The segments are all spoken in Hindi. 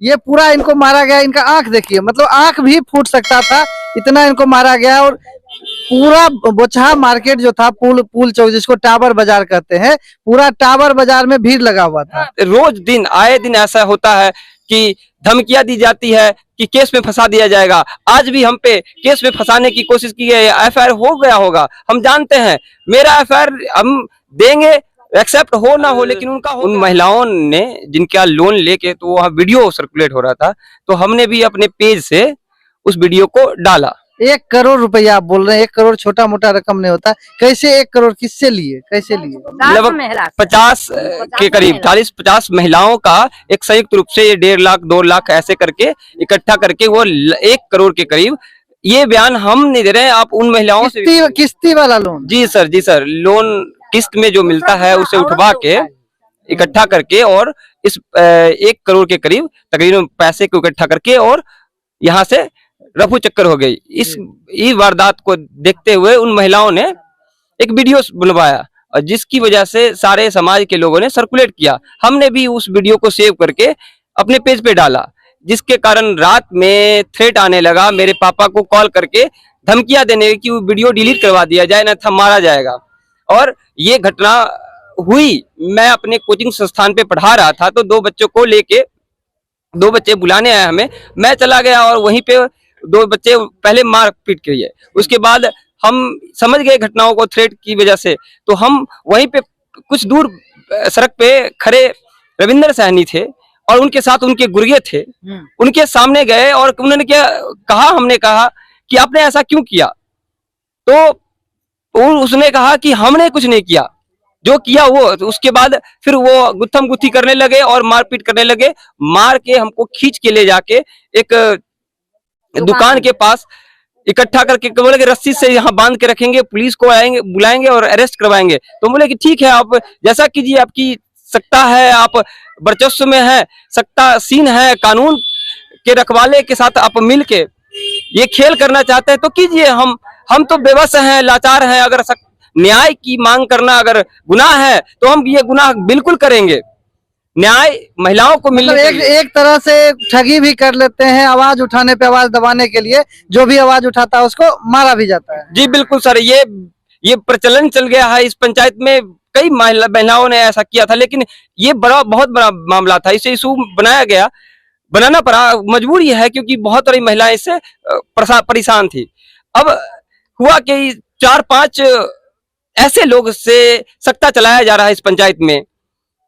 ये पूरा इनको मारा गया, इनका आंख देखिए, मतलब आंख भी फूट सकता था, इतना इनको मारा गया। और पूरा बोचहा मार्केट जो था, पुल चौक जिसको टावर बाजार कहते हैं, पूरा टावर बाजार में भीड़ लगा हुआ था। रोज दिन आए दिन ऐसा होता है कि धमकियां दी जाती है कि केस में फंसा दिया जाएगा। आज भी हम पे केस में फंसाने की कोशिश की गई है। एफआईआर हो गया होगा, हम जानते हैं, मेरा एफआईआर हम देंगे, एक्सेप्ट हो ना हो, लेकिन उनका उन महिलाओं ने जिनका लोन लेके तो वहाँ वीडियो सर्कुलेट हो रहा था, तो हमने भी अपने पेज से उस वीडियो को डाला। 1 करोड़ रुपया आप बोल रहे हैं, 1 करोड़ छोटा मोटा रकम नहीं होता। कैसे 1 करोड़ किससे लिए, कैसे लिए? लगभग 50 के करीब 40-50 महिलाओं का एक संयुक्त रूप से ये 1.5 लाख 2 लाख ऐसे करके इकट्ठा करके वो 1 करोड़ के करीब। ये बयान हम नहीं दे रहे हैं, आप उन महिलाओं से किस्ती वाला लोन। जी सर, लोन किस्त में जो मिलता है उसे उठवा के इकट्ठा करके और इस 1 करोड़ के करीब तकरीबन पैसे को इकट्ठा करके और यहाँ से रफू चक्कर हो गई। इस वारदात को देखते हुए उन महिलाओं ने एक वीडियो बनवाया और जिसकी वजह से सारे समाज के लोगों ने सर्कुलेट किया। हमने भी उस वीडियो को सेव करके अपने पेज पे डाला, जिसके कारण रात में थ्रेट आने लगा, मेरे पापा को कॉल करके धमकियां देने की, वो वीडियो डिलीट करवा दिया जाए, न था मारा जाएगा। और ये घटना हुई, मैं अपने कोचिंग संस्थान पे पढ़ा रहा था, तो 2 बच्चों को लेके 2 बच्चे बुलाने आए हमें, मैं चला गया और वहीं पे 2 बच्चे पहले मार पीट के लिए, उसके बाद हम समझ गए घटनाओं को थ्रेट की वजह से, तो हम वहीं पे कुछ दूर सड़क पे खड़े रविंद्र सहनी थे और उनके साथ उनके गुर्गे थे, उनके सामने गए और उन्होंने क्या कहा, हमने कहा कि आपने ऐसा क्यों किया, तो उसने कहा कि हमने कुछ नहीं किया, जो किया वो। तो उसके बाद फिर वो गुत्थम गुत्थी करने लगे और मारपीट करने लगे, मार के हमको खींच के ले जाके एक दुकान के पास इकट्ठा करके बोले कि रस्सी से यहाँ बांध के रखेंगे, पुलिस को आएंगे, बुलाएंगे और अरेस्ट करवाएंगे। तो बोले कि ठीक है, आप जैसा कीजिए, आपकी सत्ता है, आप वर्चस्व में है, सत्ता सीन है, कानून के रखवाले के साथ आप मिल के ये खेल करना चाहते हैं तो कीजिए। हम तो बेबस हैं, लाचार हैं। अगर न्याय की मांग करना अगर गुनाह है तो हम ये गुनाह बिल्कुल करेंगे। न्याय महिलाओं को मिलने मतलब एक तरह से ठगी भी कर लेते हैं, आवाज उठाने पे, आवाज दबाने के लिए जो भी आवाज उठाता है उसको मारा भी जाता है। जी बिल्कुल सर, ये प्रचलन चल गया है इस पंचायत में, कई महिलाओं ने ऐसा किया था, लेकिन ये बहुत बड़ा मामला था, इसे इशू बनाना पड़ा, मजबूरी है, क्योंकि बहुत सारी महिलाएं इससे परेशान थी। अब हुआ कि 4-5 ऐसे लोग से सत्ता चलाया जा रहा है इस पंचायत में,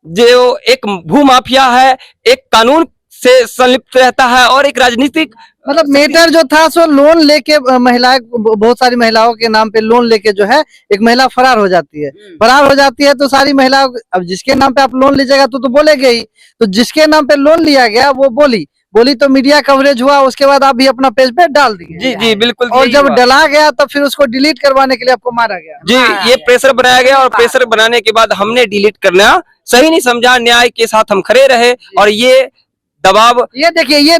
जो एक भू माफिया है, एक कानून से संलिप्त रहता है और एक राजनीतिक, मतलब मेटर जो था सो लोन लेके महिलाएं, बहुत सारी महिलाओं के नाम पे लोन लेके जो है एक महिला फरार हो जाती है। फरार हो जाती है तो सारी महिलाओं, अब जिसके नाम पे आप लोन लीजिएगा तो बोलेगे ही, तो जिसके नाम पे लोन लिया गया वो बोली तो मीडिया कवरेज हुआ, उसके बाद आप भी अपना पेज पे डाल दिए। जी बिल्कुल। और जब डला गया तब फिर उसको डिलीट करवाने के लिए आपको मारा गया। जी, ये प्रेशर बनाया गया और प्रेशर बनाने के बाद हमने डिलीट करना सही नहीं समझा, न्याय के साथ हम खड़े रहे और ये दबाव। ये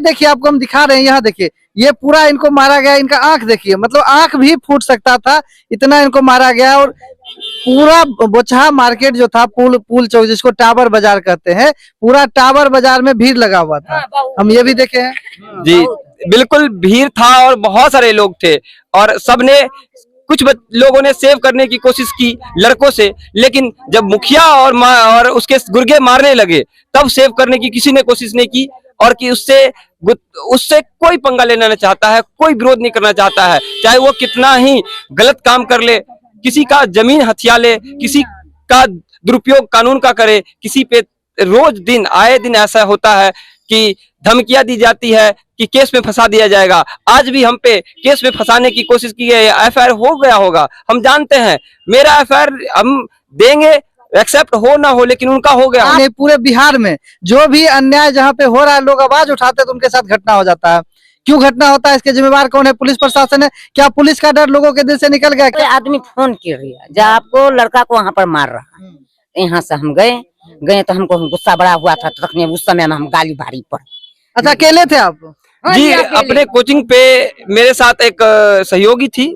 देखिए आपको हम दिखा रहे हैं, यहाँ देखिए, ये पूरा इनको मारा गया, इनका आंख देखिए, मतलब आंख भी फूट सकता था, इतना इनको मारा गया। और पूरा बोचहा मार्केट जो था, पुल चौक जिसको टावर बाजार कहते हैं, पूरा टावर बाजार में भीड़ लगा हुआ था, हम ये भी देखे हैं। जी बिल्कुल, भीड़ था और बहुत सारे लोग थे और सबने कुछ लोगों ने सेव करने की कोशिश की लड़कों से, लेकिन जब मुखिया और उसके गुर्गे मारने लगे तब सेव करने की किसी ने कोशिश नहीं की, और कि उससे कोई पंगा लेना नहीं चाहता है, कोई विरोध नहीं करना चाहता है, चाहे वो कितना ही गलत काम कर ले, किसी का जमीन हथिया ले, किसी का दुरुपयोग कानून का करे, किसी पे रोज दिन आए दिन ऐसा होता है कि धमकियां दी जाती है कि केस में फंसा दिया जाएगा। आज भी हम पे केस में फंसाने की कोशिश की गई है। एफआईआर हो गया होगा, हम जानते हैं, मेरा एफआईआर हम देंगे, एक्सेप्ट हो ना हो, लेकिन उनका हो गया। पूरे बिहार में जो भी अन्याय जहाँ पे हो रहा है, लोग आवाज उठाते हैं तो उनके साथ घटना हो जाता है। क्यों घटना होता है, इसके जिम्मेवार कौन है? पुलिस प्रशासन है। क्या पुलिस का डर लोगों के दिल से निकल गया? क्या आदमी फोन किया जब आपको लड़का को वहाँ पर मार रहा, यहाँ से हम गए तो हमको गुस्सा बड़ा हुआ था, तो उस समय में हम गाली भारी पड़े। अच्छा, अकेले थे आप? जी, अपने कोचिंग पे मेरे साथ एक सहयोगी थी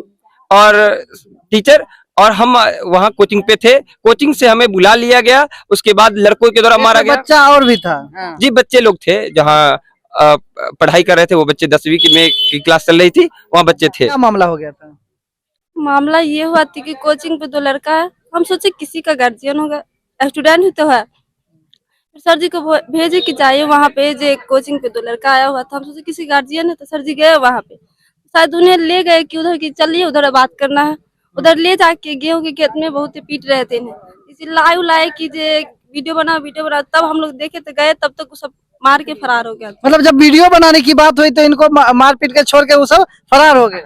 और टीचर, और हम वहाँ कोचिंग पे थे। कोचिंग से हमें बुला लिया गया, उसके बाद लड़कों के द्वारा मारा गया। बच्चा और भी था? जी, बच्चे लोग थे जहाँ पढ़ाई कर रहे थे, वो बच्चे 10वीं की क्लास चल रही थी, वहाँ बच्चे थे। क्या मामला हो गया था? मामला ये हुआ थी कि कोचिंग पे 2 लड़का है, हम सोचे किसी का गार्जियन होगा, स्टूडेंट ही तो है। सर जी को भेजे कि जाइए वहाँ पे, जे कोचिंग पे 2 लड़का आया हुआ था, हम सोचे किसी गार्जियन है, तो सर जी गए वहाँ पे, शायद उन्हें ले गए कि उधर की चलिए उधर बात करना है। उधर ले जाके गेहूं के खेत में बहुत ही पीट रहे थे इन्हें, इसी लाइव लाए कि जे वीडियो बना, तब हम लोग देखे तो गए, तब तक वो सब मार के फरार हो गया। मतलब जब वीडियो बनाने की बात हुई तो इनको मार पीट के छोड़ के वो सब फरार हो गए।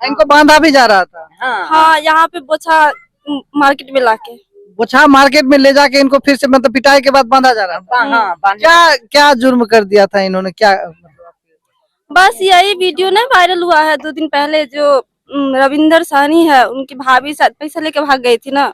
इनको बांधा भी जा रहा था। हाँ, यहाँ पे बोछा मार्केट में लाके बोछा मार्केट में ले जाके इनको फिर से मतलब पिटाई के बाद बांधा जा रहा था। क्या क्या जुर्म कर दिया था इन्होंने, क्या? बस यही वीडियो ना वायरल हुआ है 2 दिन पहले, जो रविंदर साहनी है, उनकी भाभी शायद पैसा लेके भाग गई थी ना,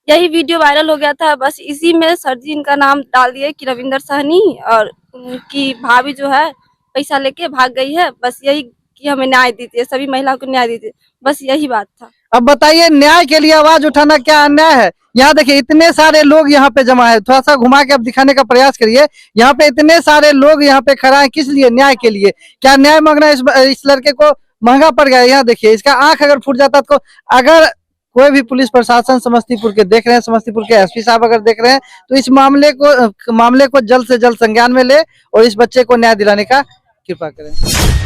यही वीडियो वायरल हो गया था। बस इसी में सर जी इनका नाम डाल दिए कि रविंदर साहनी, और उनकी भाभी जो है पैसा लेके भाग गई है। बस यही कि हमें न्याय दीजिए, सभी महिलाओं को न्याय दीजिए, बस यही बात था। अब बताइए, न्याय के लिए आवाज उठाना क्या अन्याय है? यहाँ देखिए इतने सारे लोग यहाँ पे जमा है, थोड़ा सा घुमा के अब दिखाने का प्रयास करिए। यहाँ पे इतने सारे लोग यहाँ पे खड़ा है, किस लिए? न्याय के लिए। क्या न्याय मांगना इस लड़के को महंगा पड़ गया? यहाँ देखिए, इसका आंख अगर फूट जाता तो, अगर कोई भी पुलिस प्रशासन समस्तीपुर के देख रहे हैं, समस्तीपुर के एसपी साहब अगर देख रहे हैं, तो इस मामले को जल्द से जल्द संज्ञान में ले और इस बच्चे को न्याय दिलाने का कृपा करें।